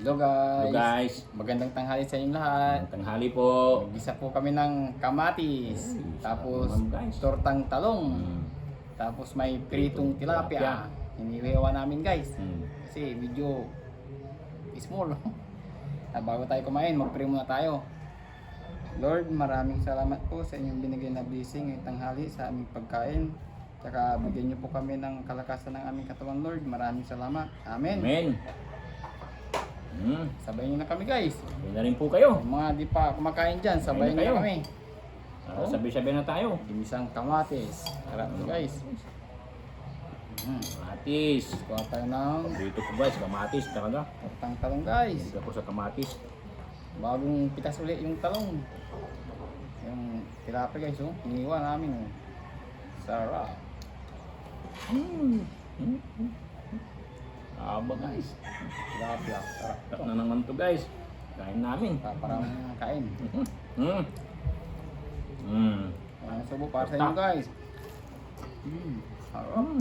Hello Hello guys. guys, Magandang tanghali sa inyong lahat. tanghali po. Mag-isa po kami ng kamatis, tapos sarap naman, guys. tortang talong, Mm. tapos may pritong tilapia. Hinihiwa namin guys. Mm. Kasi medyo small. Bago tayo kumain, mag-pray muna tayo. Lord, maraming salamat po sa inyong binigay na blessing ngayong tanghali sa aming pagkain. Tsaka bigyan niyo po kami ng kalakasan ng aming katawan, Lord. Maraming salamat. Amen. Amen. Mm. Sabayin niyo na kami guys. Sabi na rin po kayo. Yung mga di pa kumakain dyan, sabayin Kain na niyo kayo. kami. Oh. Sabi-sabi na tayo. Ginisang kamatis. Harap to guys. Kamatis. Kuha tayo ng Dito po guys, kamatis talaga. tortang talong guys. Dito po sa kamatis. Bagong pitas ulit yung talong. Yung tilapia guys, oh. Iniwan namin, oh. Sarap. Mm. Mm. Aba guys. Tilapia. Sarap to. Sarap na naman to guys. Kain namin. Parang kain. Mm. Mm. Ang subo para sa inyo guys. Sarap. Mm.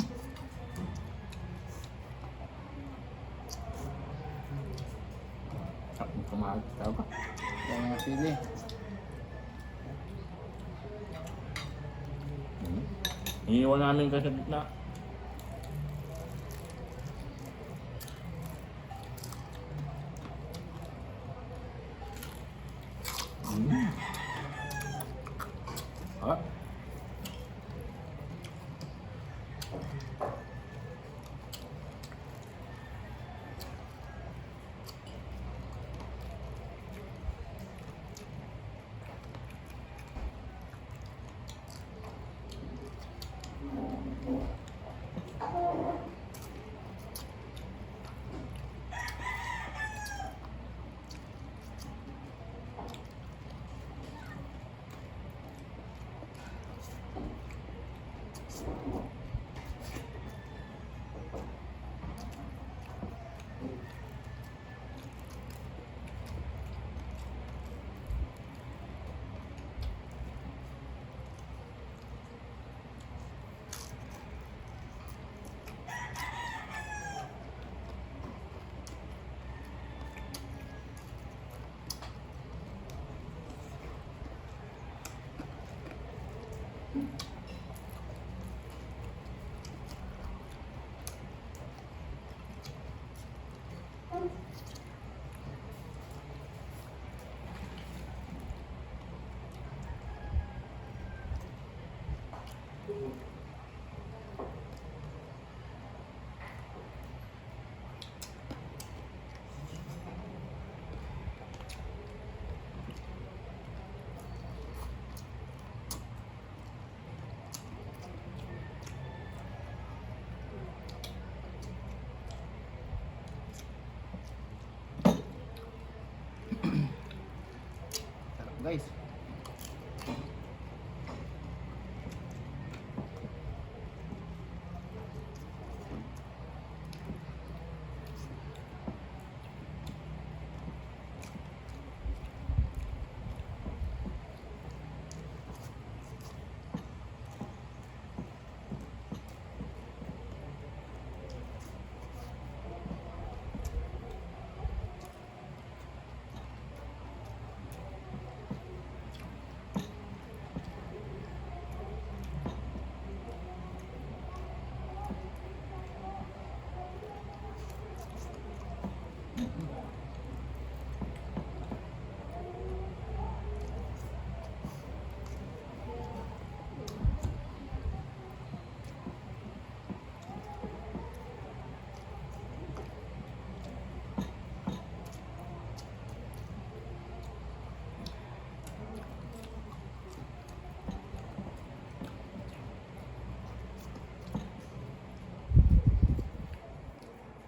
Sarap ng kamatis talaga. Yan mga sili. Mm. Iniwan namin kasi sa gitna. Mm. Ah. Sarap guys.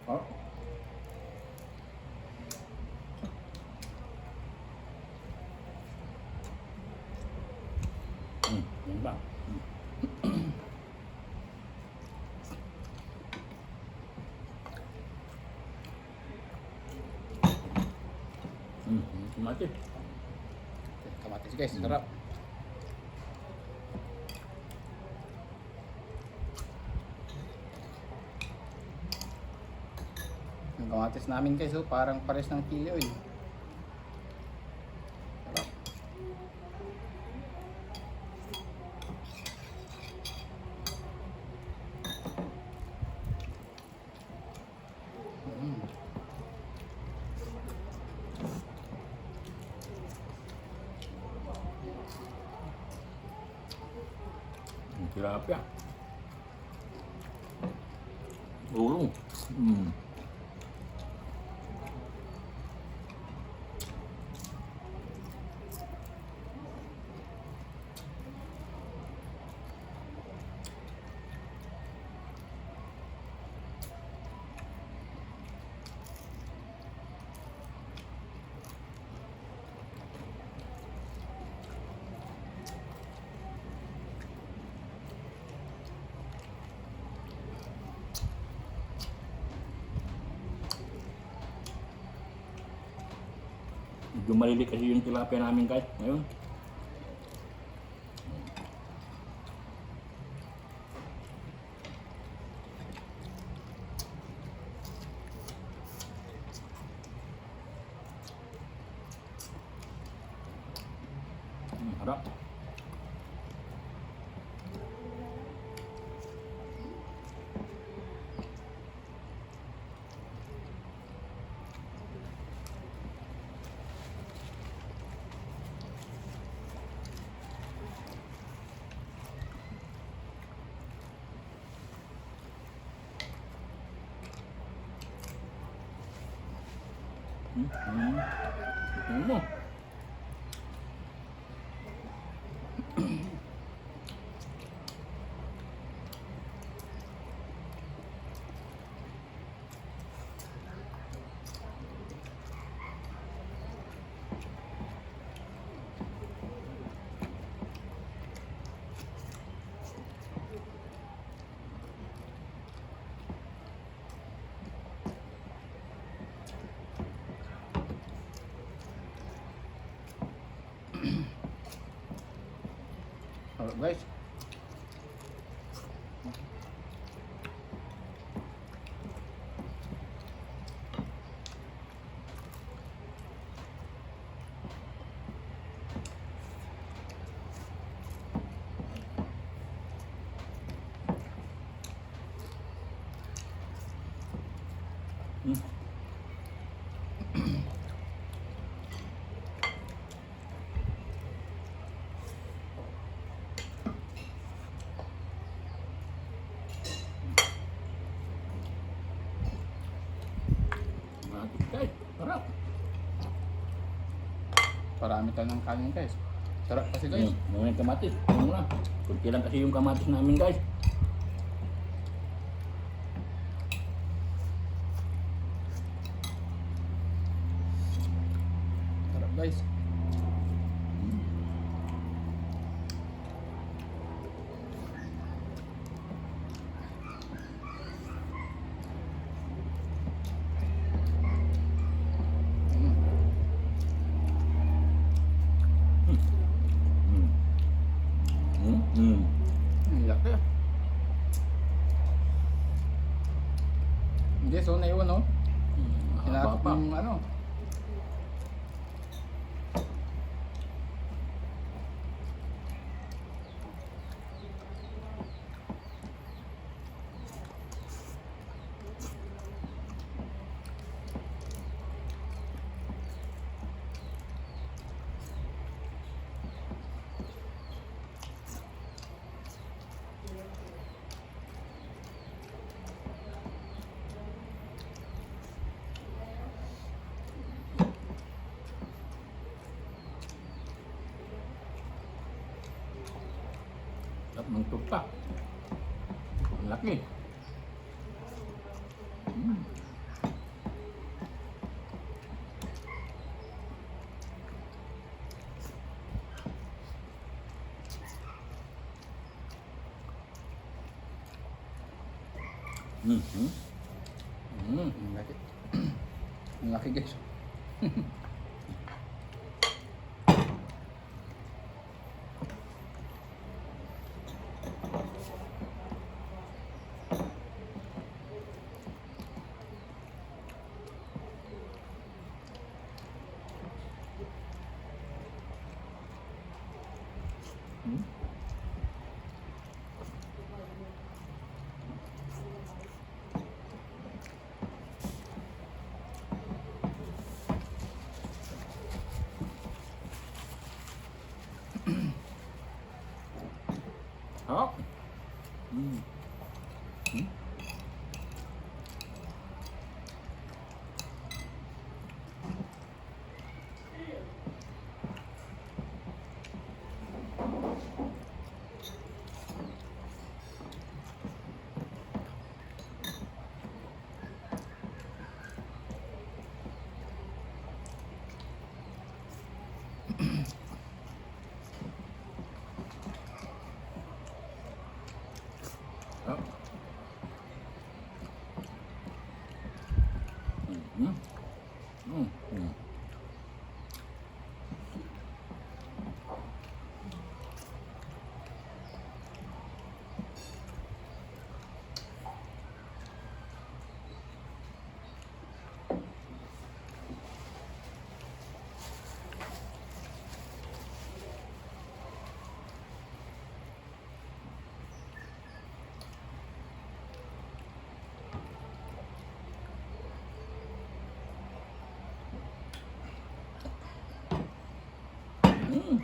Oh. Yan ba? Kamatis. Kamatis guys, sarap. Yung kamatis namin guys, oh, parang pares ng chili oil. Sarap. Mm. Ang tilapia. Ulo. Mm. Medyo maliliit kasi yung tilapia namin guys. Ngayon. Harap. Ano? Alright guys. Hmm. Guys, sarap. Parami tayo ng kanin guys. Sarap kasi guys. Mga yung kamatis. Ano na. Kunti lang kasi yung kamatis namin guys. Sarap guys. Ang laki. Hindi, so naiwan no? Hinakap Pa. yung ano. Sarap ng tukta. Ang laki. Ang laki. Ang laki guys.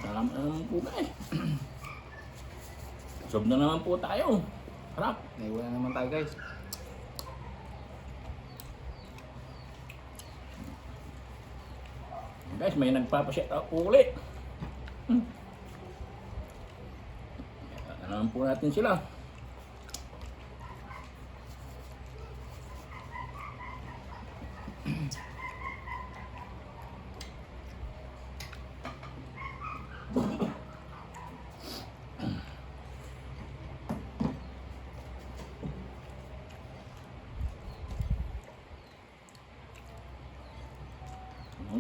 Salamat naman po guys. Sob na naman po tayo. Harap. Naiwan na naman tayo guys. Guys, may nagpapaset out po ulit. Ano naman po natin sila.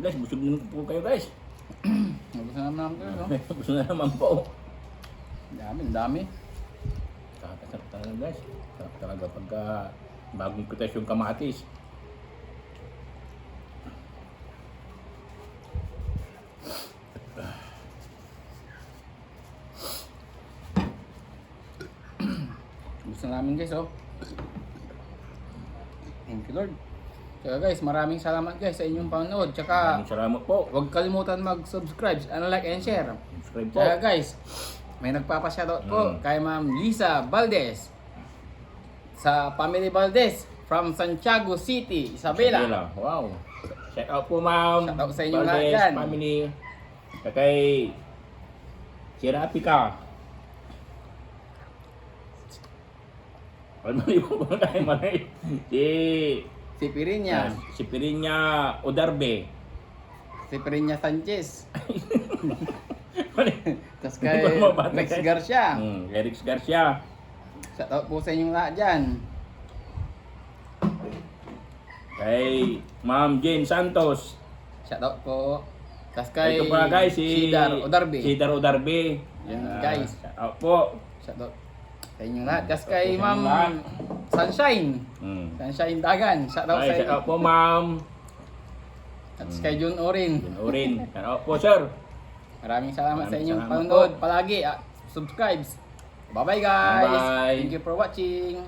Guys, busog na po kayo guys. Nabos na naman guys. No? Busog na naman po. Ang dami. Sarap talaga guys. Sarap talaga pagka bagong pitas yung kamatis. Gusto namin guys, oh. Thank you Lord. Kaya guys, maraming salamat guys sa inyong panonood. Tsaka Maraming salamat po. huwag kalimutan mag-subscribe, like and share. Subscribe po. Kaya guys, may nagpapa-shoutout po kay Ma'am Lisa Valdez sa Family Valdez from Santiago City, Isabela. Wow. Shout out po ma'am. Shout out sa inyo Valdez lahat yan. Family. Kay Sirapika. Ano yung mga tayo malay? Si Pirinya, Si Pirinya Odarbe. si Pirinya Sanchez. Tapos Hindi kay ko mabata, Rex guys. Garcia. Rex Garcia. Shoutout po sa inyong lahat dyan. Kay Ma'am Jane Santos. Shoutout po. Tapos kay Ito pala guys, si Cedar Odarbe. Cedar Odarbe. Yan, guys. Shout out po. Shoutout sa inyong lahat. Tapos Shoutout kay sa inyong Ma'am lahat. Sunshine. Mm. Sunshine Dagan. Shoutout sa Ay, shout inyo. out po ma'am. Tapos kay Jun Orin. Yun Orin. Shout out po sir. Maraming salamat sa Maraming inyong salamat panonood. po. Palagi. Subscribe. Bye-bye guys. Bye-bye. Thank you for watching.